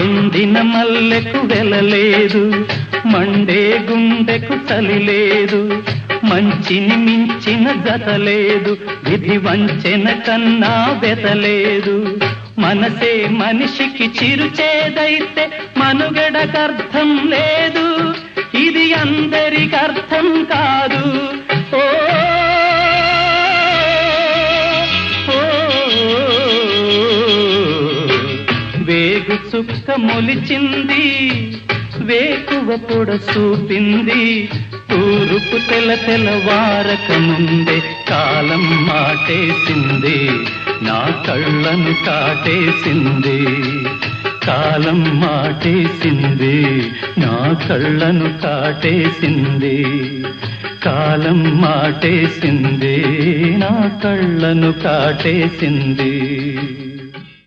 ఎండిన మల్లెకు వెలలేదు, మండే గుండెకు చలి లేదు, మంచిని మించిన జతలేదు, విధి వంచెన కన్నా వెతలేదు. మనసే మనిషికి చిరుచేదైతే మనుగడకర్థం లేదు, ఇది అందరికర్థం కాదు. ఓ వేగు చుక్క మొలిచింది, వేకువ పొడ చూపింది, తూరుపు తెల్లవారక ముందే కాలం మాటేసింది, నా కళ్ళను కాటేసింది. కాలం మాటేసింది, నా కళ్ళను కాటేసింది. కాలం మాటేసింది, నా కళ్ళను కాటేసింది.